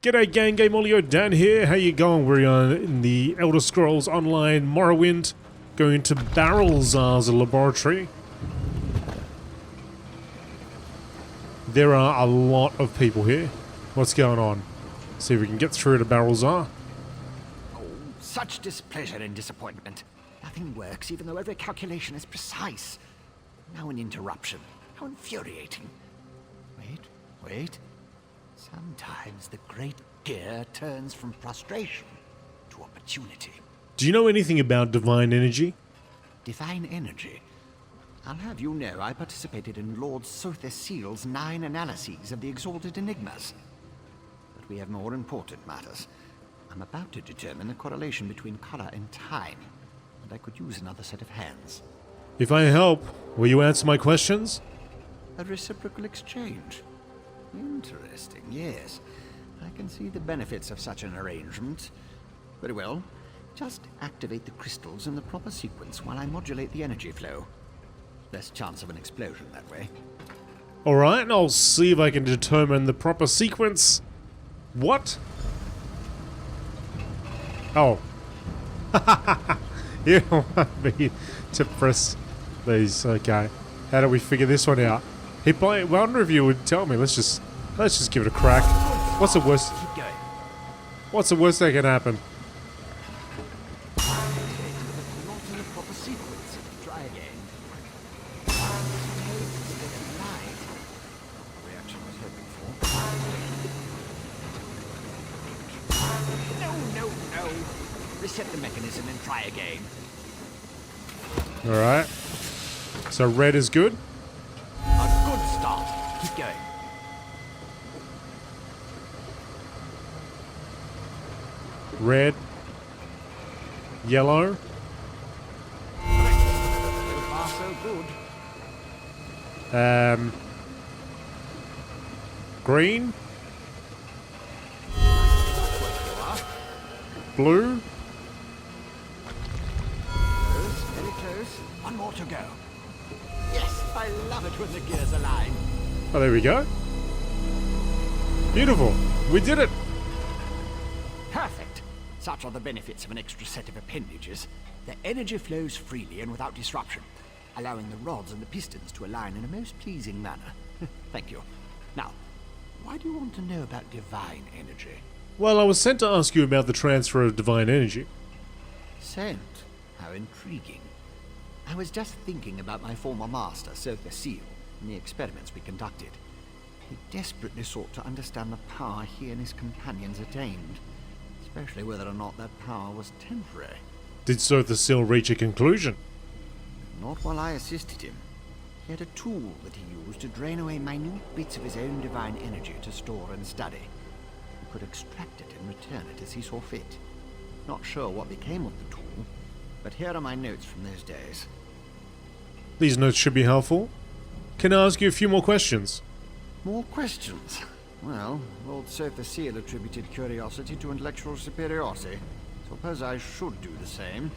G'day gang, GameolioDan here. How you going? We're in the Elder Scrolls Online Morrowind, going to Barrelzar's laboratory. There are a lot of people here. What's going on? See if we can get through to Barrelzar. Oh, such displeasure and disappointment. Nothing works even though every calculation is precise. Now an interruption. How infuriating. Wait. Sometimes the great gear turns from frustration to opportunity. Do you know anything about divine energy? Divine energy? I'll have you know I participated in Lord Sotherseal's 9 analyses of the exalted enigmas. But we have more important matters. I'm about to determine the correlation between color and time, and I could use another set of hands. If I help, will you answer my questions? A reciprocal exchange. Interesting, yes. I can see the benefits of such an arrangement. Very well. Just activate the crystals in the proper sequence while I modulate the energy flow. Less chance of an explosion that way. Alright, I'll see if I can determine the proper sequence. What? Oh. You don't want me to press these. Okay. How do we figure this one out? I wonder if you would tell me. Let's just give it a crack. What's the worst? Keep going. What's the worst that can happen? Not in the proper sequence. Try again. Reaction I was hoping for. No. Reset the mechanism and try again. Alright. So red is good? A good start. Keep going. Red. Yellow. So far, so good. Green. Blue. Close, very close. One more to go. Yes, I love it when the gears align. Oh, there we go. Beautiful. We did it. Perfect. Such are the benefits of an extra set of appendages. The energy flows freely and without disruption, allowing the rods and the pistons to align in a most pleasing manner. Thank you. Now, why do you want to know about divine energy? Well, I was sent to ask you about the transfer of divine energy. Sent? How intriguing. I was just thinking about my former master, Sotherseal, and the experiments we conducted. He desperately sought to understand the power he and his companions attained, especially whether or not that power was temporary. Did Sotherseal reach a conclusion? Not while I assisted him. He had a tool that he used to drain away minute bits of his own divine energy to store and study. He could extract it and return it as he saw fit. Not sure what became of the tool, but here are my notes from those days. These notes should be helpful. Can I ask you a few more questions? More questions? Well, Lord Sotherseal attributed curiosity to intellectual superiority. Suppose I should do the same.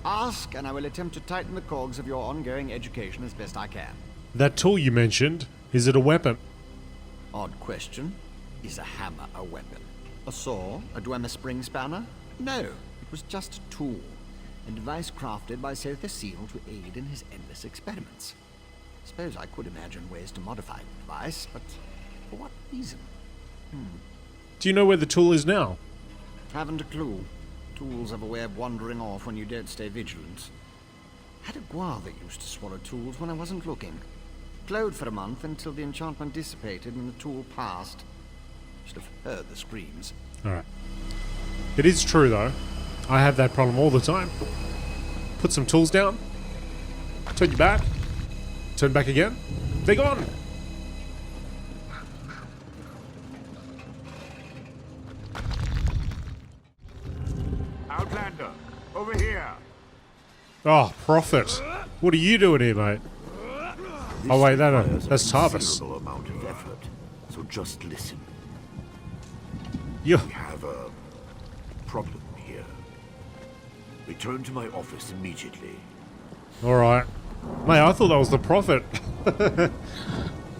Ask, and I will attempt to tighten the cogs of your ongoing education as best I can. That tool you mentioned, is it a weapon? Odd question. Is a hammer a weapon? A saw? A Dwemer spring spanner? No, it was just a tool. A device crafted by Sotherseal to aid in his endless experiments. Suppose I could imagine ways to modify the device, but for what reason? Do you know where the tool is now? Haven't a clue. Tools have a way of wandering off when you don't stay vigilant. Had a guar that used to swallow tools when I wasn't looking. Glowed for a month until the enchantment dissipated and the tool passed. Should have heard the screams. Alright. It is true though. I have that problem all the time. Put some tools down. Turn your back. Turn back again. They're gone. Outlander, over here. Oh, Prophet. What are you doing here, mate? Oh wait, that's Tarvis. Amount of effort, so just listen. Yeah. We have a problem here. Return to my office immediately. Alright. Mate, I thought that was the Prophet.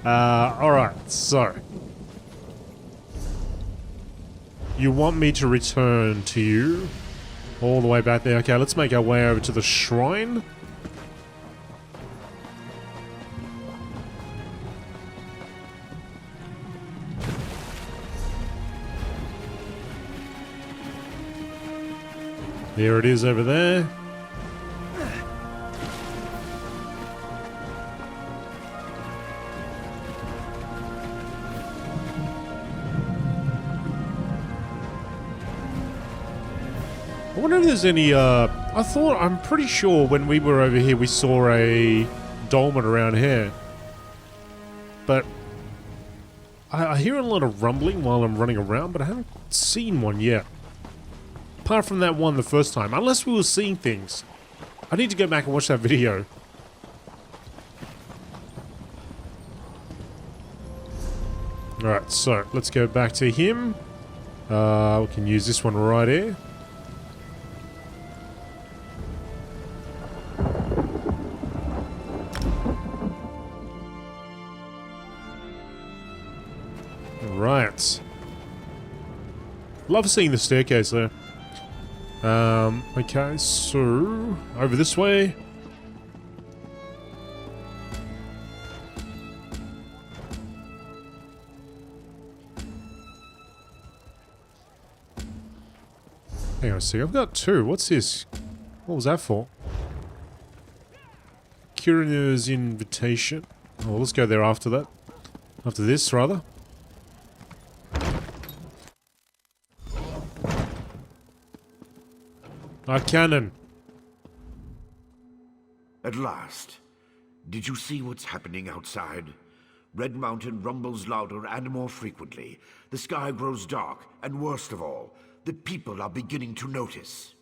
Alright, so. You want me to return to you? All the way back there. Okay, let's make our way over to the shrine. There it is over there. I wonder if there's any, I'm pretty sure when we were over here we saw a dolmen around here. But I hear a lot of rumbling while I'm running around, but I haven't seen one yet. Apart from that one the first time, unless we were seeing things. I need to go back and watch that video. Alright, so let's go back to him. We can use this one right here. Right. Love seeing the staircase there. Okay, so over this way. Hang on a second, I've got two. What's this? What was that for? Curious invitation. Oh, let's go there after that. After this, rather. A cannon. At last. Did you see what's happening outside? Red Mountain rumbles louder and more frequently. The sky grows dark, and worst of all, the people are beginning to notice.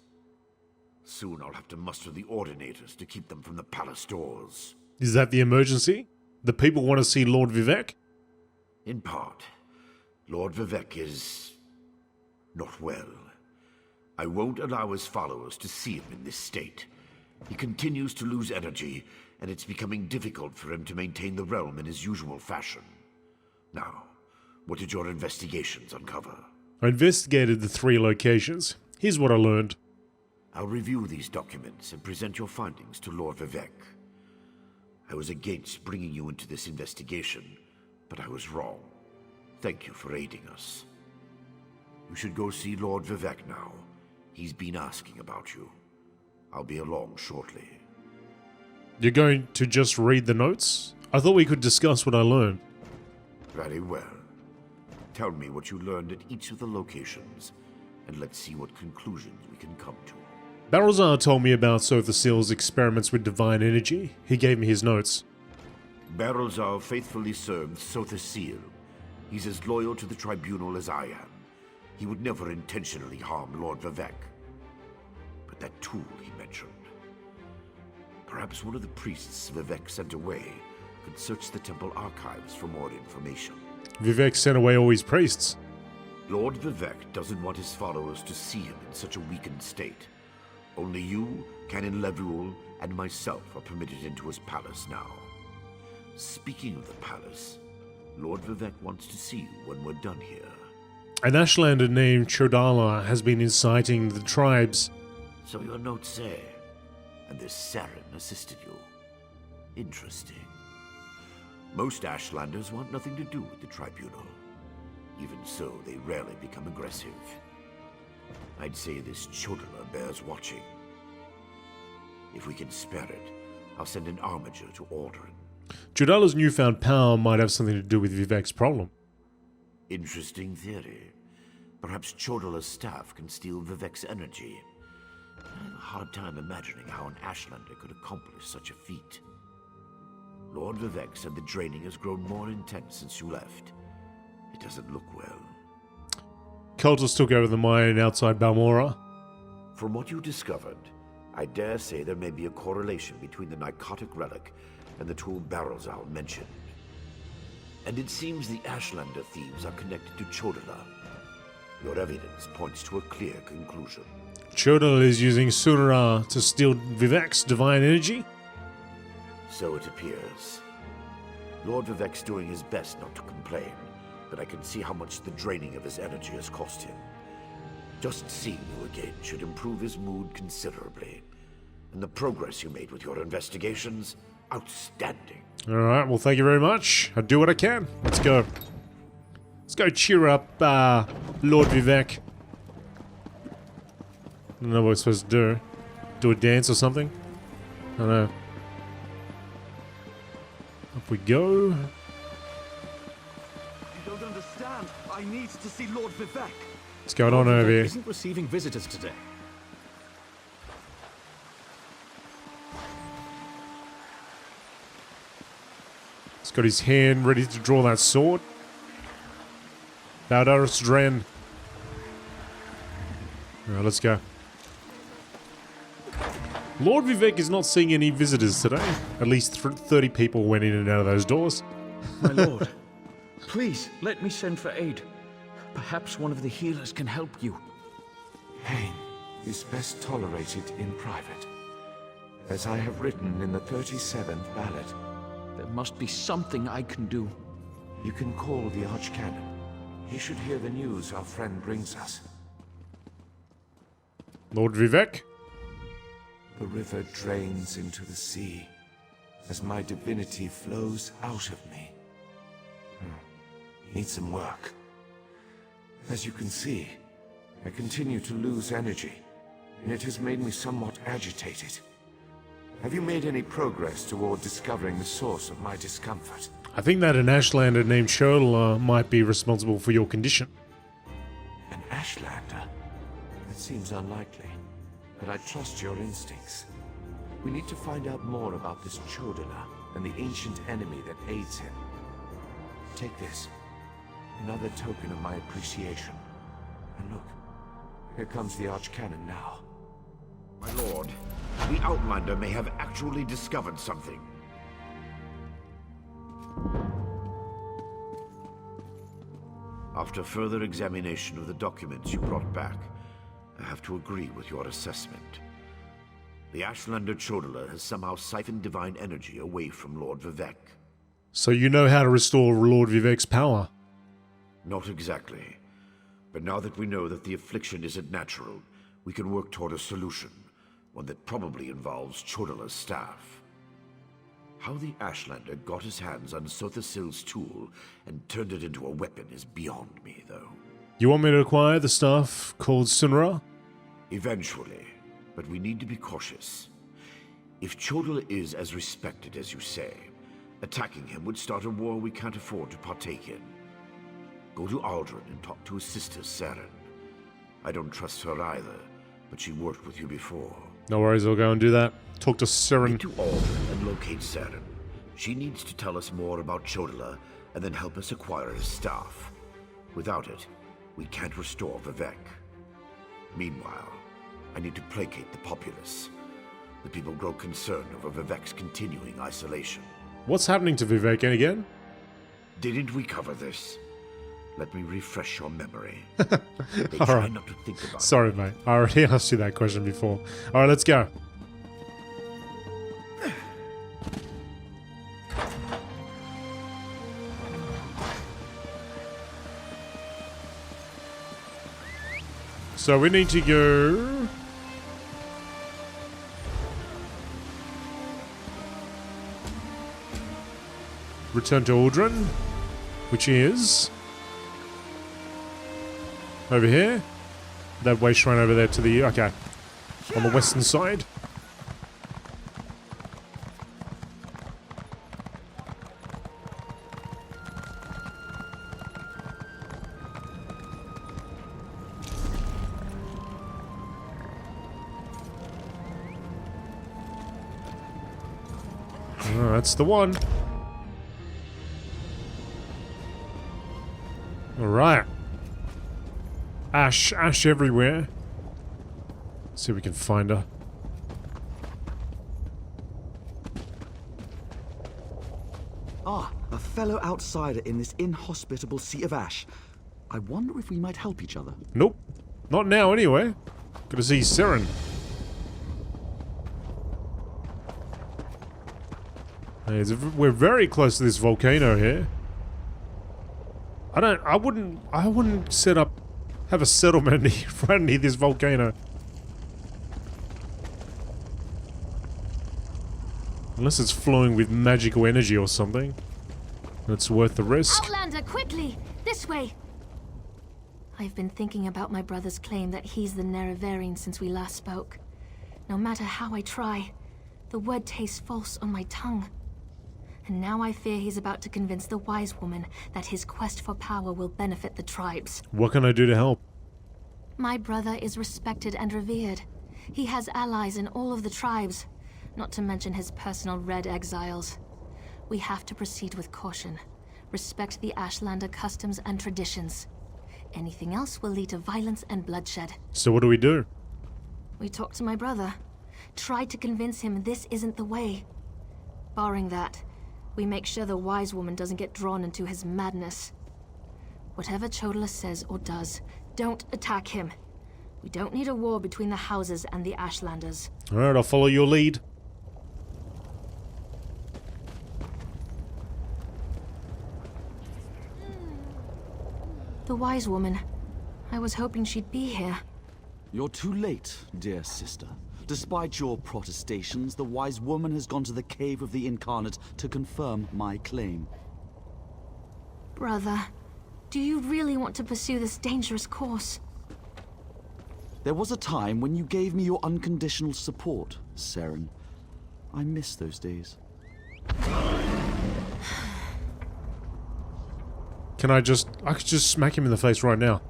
Soon I'll have to muster the Ordinators to keep them from the palace doors. Is that the emergency? The people want to see Lord Vivec? In part. Lord Vivec is not well. I won't allow his followers to see him in this state. He continues to lose energy, and it's becoming difficult for him to maintain the realm in his usual fashion. Now, what did your investigations uncover? I investigated the 3 locations. Here's what I learned. I'll review these documents and present your findings to Lord Vivec. I was against bringing you into this investigation, but I was wrong. Thank you for aiding us. You should go see Lord Vivec now. He's been asking about you. I'll be along shortly. You're going to just read the notes? I thought we could discuss what I learned. Very well. Tell me what you learned at each of the locations, and let's see what conclusions we can come to. Balthazar told me about Sotha Seal's experiments with divine energy. He gave me his notes. Balthazar faithfully served Sotha Seal. He's as loyal to the Tribunal as I am. He would never intentionally harm Lord Vivec. But that tool he mentioned. Perhaps one of the priests Vivec sent away could search the temple archives for more information. Vivec sent away all his priests. Lord Vivec doesn't want his followers to see him in such a weakened state. Only you, Canon Levuel, and myself are permitted into his palace now. Speaking of the palace, Lord Vivec wants to see you when we're done here. An Ashlander named Chodala has been inciting the tribes. So your notes say, and this Saren assisted you. Interesting. Most Ashlanders want nothing to do with the Tribunal. Even so, they rarely become aggressive. I'd say this Chodala bears watching. If we can spare it, I'll send an armiger to Ald'ruhn. Chodala's newfound power might have something to do with Vivec's problem. Interesting theory. Perhaps Chodala's staff can steal Vivec's energy. I have a hard time imagining how an Ashlander could accomplish such a feat. Lord Vivec said the draining has grown more intense since you left. It doesn't look well. Cultists took over the mine outside Balmora. From what you discovered, I dare say there may be a correlation between the narcotic relic and the tool Balthazar mentioned. And it seems the Ashlander thieves are connected to Chodala. Your evidence points to a clear conclusion. Chodala is using Sunara to steal Vivec's divine energy? So it appears. Lord Vivec's doing his best not to complain, but I can see how much the draining of his energy has cost him. Just seeing you again should improve his mood considerably. And the progress you made with your investigations, outstanding. Alright, well thank you very much. I'll do what I can. Let's go. Let's go cheer up, Lord Vivec. I don't know what we're supposed to do. Do a dance or something? I don't know. Up we go. You don't understand. I need to see Lord Vivec. What's going on over here? Isn't receiving visitors today. He's got his hand ready to draw that sword. Ald'ruhn. Alright, let's go. Lord Vivec is not seeing any visitors today. At least 30 people went in and out of those doors. My lord, please let me send for aid. Perhaps one of the healers can help you. Pain is best tolerated in private, as I have written in the 37th ballad. There must be something I can do. You can call the Archcanon. He should hear the news our friend brings us. Lord Vivec? The river drains into the sea, as my divinity flows out of me. Need some work. As you can see, I continue to lose energy, and it has made me somewhat agitated. Have you made any progress toward discovering the source of my discomfort? I think that an Ashlander named Shola might be responsible for your condition. An Ashlander? That seems unlikely, but I trust your instincts. We need to find out more about this Chodala and the ancient enemy that aids him. Take this. Another token of my appreciation. And look, here comes the Archcanon now. My lord, the Outlander may have actually discovered something. After further examination of the documents you brought back, I have to agree with your assessment. The Ashlander Chodala has somehow siphoned divine energy away from Lord Vivec. So you know how to restore Lord Vivec's power? Not exactly. But now that we know that the affliction isn't natural, we can work toward a solution. One that probably involves Chodala's staff. How the Ashlander got his hands on Sothasil's tool and turned it into a weapon is beyond me, though. You want me to acquire the stuff called Sunra? Eventually, but we need to be cautious. If Chodala is as respected as you say, attacking him would start a war we can't afford to partake in. Go to Ald'ruhn and talk to his sister, Saren. I don't trust her either, but she worked with you before. No worries, I'll go and do that. Talk to Saren. Get to Ald'ruhn and locate Saren. She needs to tell us more about Chodala and then help us acquire his staff. Without it, we can't restore Vivec. Meanwhile, I need to placate the populace. The people grow concerned over Vivec's continuing isolation. What's happening to Vivec again? Didn't we cover this? Let me refresh your memory. They try not to think about Sorry, mate. I already asked you that question before. Alright, let's go. So we need to go... Return to Ald'ruhn, which is... over here. That way shrine over there to the... okay. On the western side. Oh, that's the one. Alright. Ash everywhere. See if we can find her. Ah, a fellow outsider in this inhospitable sea of ash. I wonder if we might help each other. Nope. Not now, anyway. Gotta see Saren. We're very close to this volcano here. I wouldn't set up have a settlement right near this volcano. Unless it's flowing with magical energy or something. It's worth the risk. Outlander, quickly! This way! I've been thinking about my brother's claim that he's the Nerevarine since we last spoke. No matter how I try, the word tastes false on my tongue. And now I fear he's about to convince the wise woman that his quest for power will benefit the tribes. What can I do to help? My brother is respected and revered. He has allies in all of the tribes, not to mention his personal Red Exiles. We have to proceed with caution. Respect the Ashlander customs and traditions. Anything else will lead to violence and bloodshed. So what do we do? We talk to my brother. Try to convince him this isn't the way. Barring that, we make sure the wise woman doesn't get drawn into his madness. Whatever Chodala says or does, don't attack him. We don't need a war between the houses and the Ashlanders. Alright, I'll follow your lead. The wise woman. I was hoping she'd be here. You're too late, dear sister. Despite your protestations, the wise woman has gone to the Cave of the Incarnate to confirm my claim. Brother, do you really want to pursue this dangerous course? There was a time when you gave me your unconditional support, Saren. I miss those days. I could just smack him in the face right now.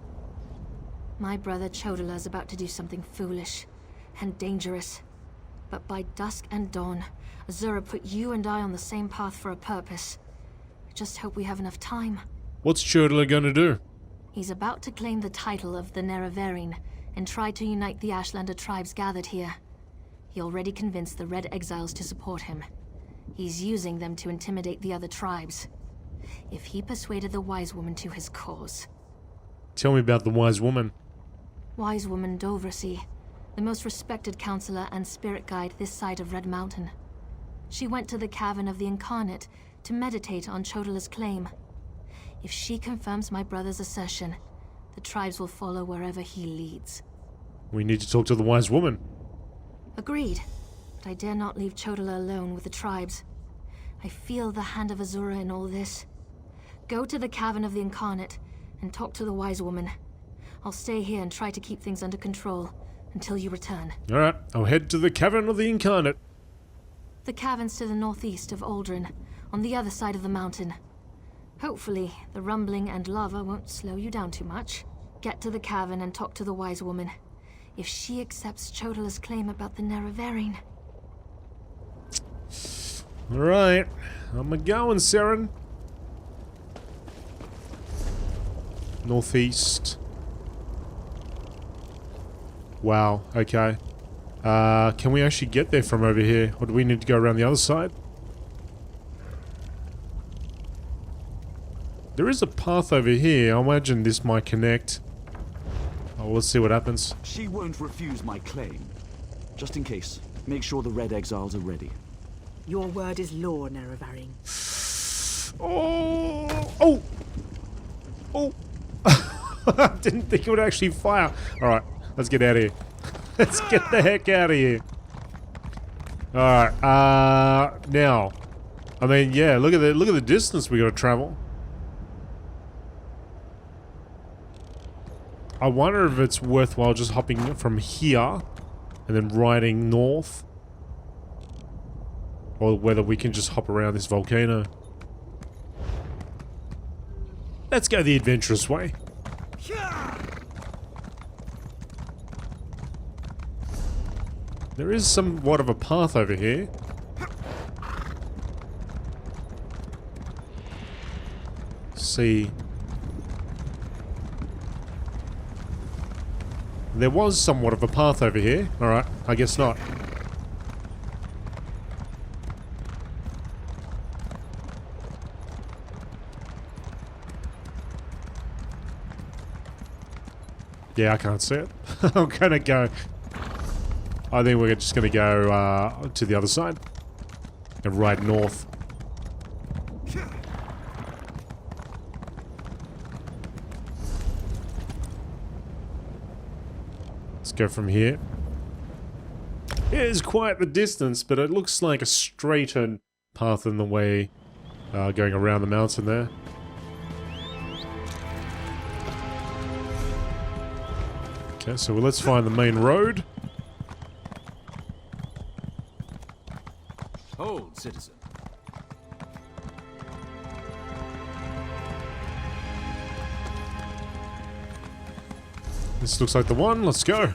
My brother Chodala's about to do something foolish and dangerous. But by dusk and dawn, Azura put you and I on the same path for a purpose. I just hope we have enough time. What's Chodala gonna do? He's about to claim the title of the Nerevarine and try to unite the Ashlander tribes gathered here. He already convinced the Red Exiles to support him. He's using them to intimidate the other tribes. If he persuaded the wise woman to his cause. Tell me about the wise woman. Wise woman Dovrasi, the most respected counselor and spirit guide this side of Red Mountain. She went to the Cavern of the Incarnate to meditate on Chodala's claim. If she confirms my brother's assertion, the tribes will follow wherever he leads. We need to talk to the wise woman. Agreed, but I dare not leave Chodala alone with the tribes. I feel the hand of Azura in all this. Go to the Cavern of the Incarnate and talk to the wise woman. I'll stay here and try to keep things under control until you return. Alright, I'll head to the Cavern of the Incarnate. The cavern's to the northeast of Ald'ruhn, on the other side of the mountain. Hopefully, the rumbling and lava won't slow you down too much. Get to the cavern and talk to the wise woman. If she accepts Chodala's claim about the Nerevarine. Alright, I'm a-going, Saren. Northeast. Wow, okay. Can we actually get there from over here? Or do we need to go around the other side? There is a path over here. I imagine this might connect. Oh, let's see what happens. She won't refuse my claim. Just in case, make sure the Red Exiles are ready. Your word is law, Nerevarine. Oh! Oh! Oh! I didn't think it would actually fire. Alright, let's get out of here. Let's get the heck out of here. Alright, now. I mean, yeah, look at the distance we gotta travel. I wonder if it's worthwhile just hopping from here and then riding north. Or whether we can just hop around this volcano. Let's go the adventurous way. There is somewhat of a path over here. See. There was somewhat of a path over here. Alright, I guess not. Yeah, I can't see it. I'm gonna go... I think we're just gonna go to the other side. And ride north. Let's go from here. It is quite the distance, but it looks like a straighter path than the way going around the mountain there. Okay, so let's find the main road. Hold, citizen. This looks like the one. Let's go.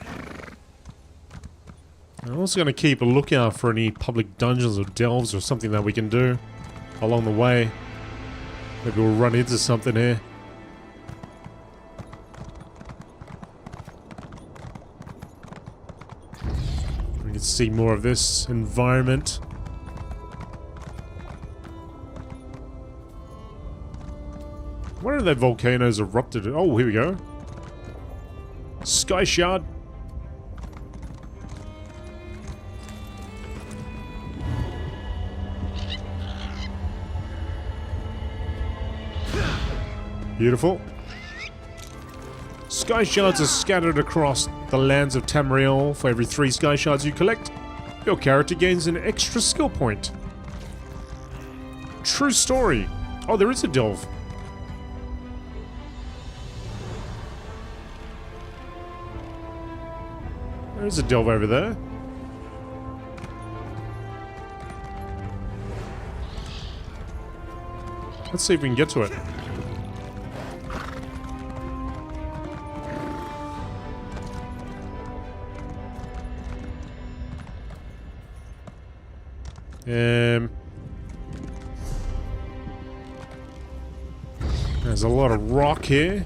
I'm also going to keep a lookout for any public dungeons or delves or something that we can do along the way. Maybe we'll run into something here. We can see more of this environment. I wonder if that volcano's erupted. Oh, here we go. Sky Shard. Beautiful. Sky Shards are scattered across the lands of Tamriel. For every 3 Sky Shards you collect, your character gains an extra skill point. True story. Oh, there is a delve. There's a delve over there. Let's see if we can get to it. There's a lot of rock here.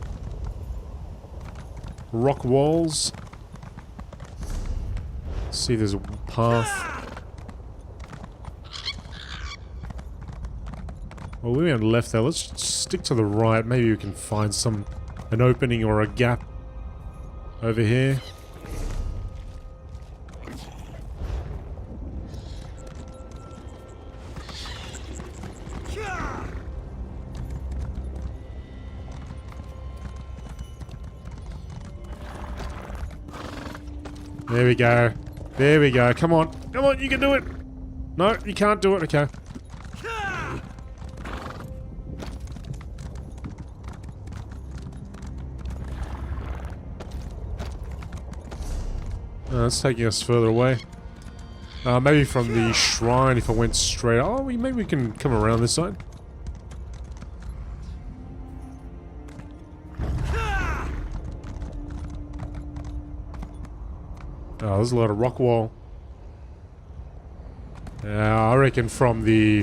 Rock walls. See, there's a path. Well, we went left there. Let's stick to the right. Maybe we can find an opening or a gap over here. There we go. There we go. Come on. Come on, you can do it. No, you can't do it. Okay. That's taking us further away. Maybe from the shrine if I went straight. Oh, maybe we can come around this side. Oh, there's a lot of rock wall. Yeah, I reckon from the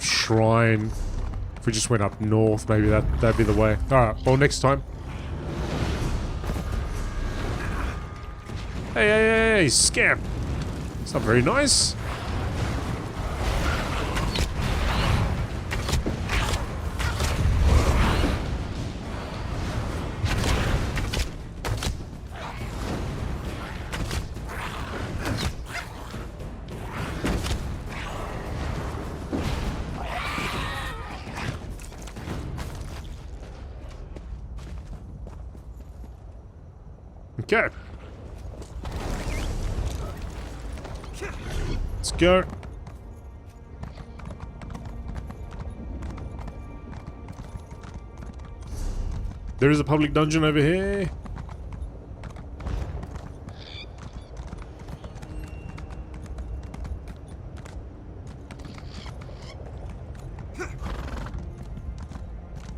shrine, if we just went up north, maybe that'd be the way. All right, well, next time. Hey, scamp! It's not very nice. Okay. Let's go. There is a public dungeon over here.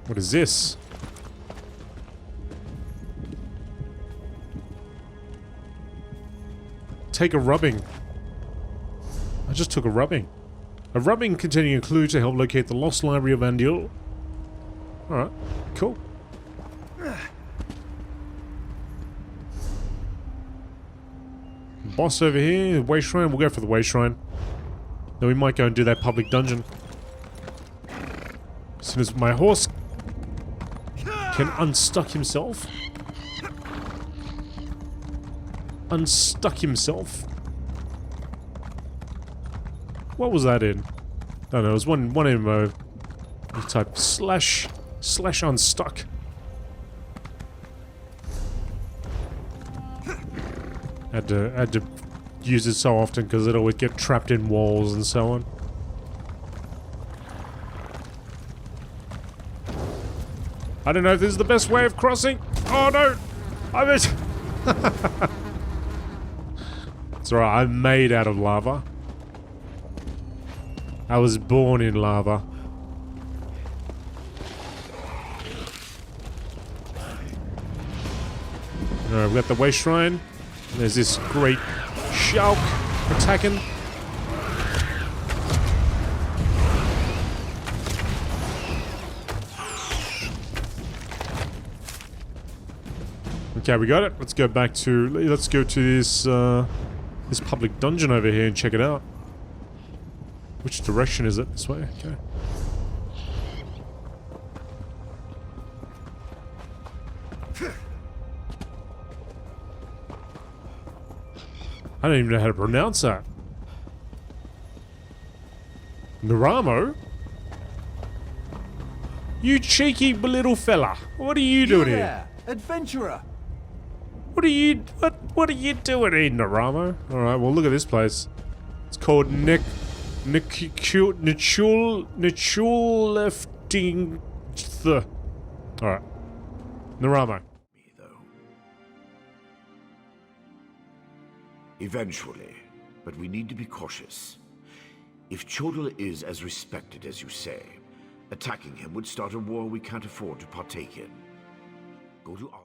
What is this? Take a rubbing. I just took a rubbing. A rubbing containing a clue to help locate the lost library of Ald'ruhn. Alright, cool. Boss over here, way shrine. We'll go for the way shrine. Then we might go and do that public dungeon. As soon as my horse can unstuck himself. Unstuck himself. What was that in? I don't know, it was one MMO. You type slash unstuck. Had to use it so often because it always get trapped in walls and so on. I don't know if this is the best way of crossing. Oh no! I missed. It's alright, I'm made out of lava. I was born in lava. Alright, we've got the waste shrine. There's this great Shulk attacking. Okay, we got it. Let's go back to... Let's go to this, this public dungeon over here and check it out. Which direction is it? This way? Okay. I don't even know how to pronounce that. Naramo? You cheeky little fella. What are you doing here? Adventurer! What are you doing here, Naramo? Alright, well look at this place. It's called Nichulefting. Alright. Naramo. Eventually, but we need to be cautious. If Chodel is as respected as you say, attacking him would start a war we can't afford to partake in. Go to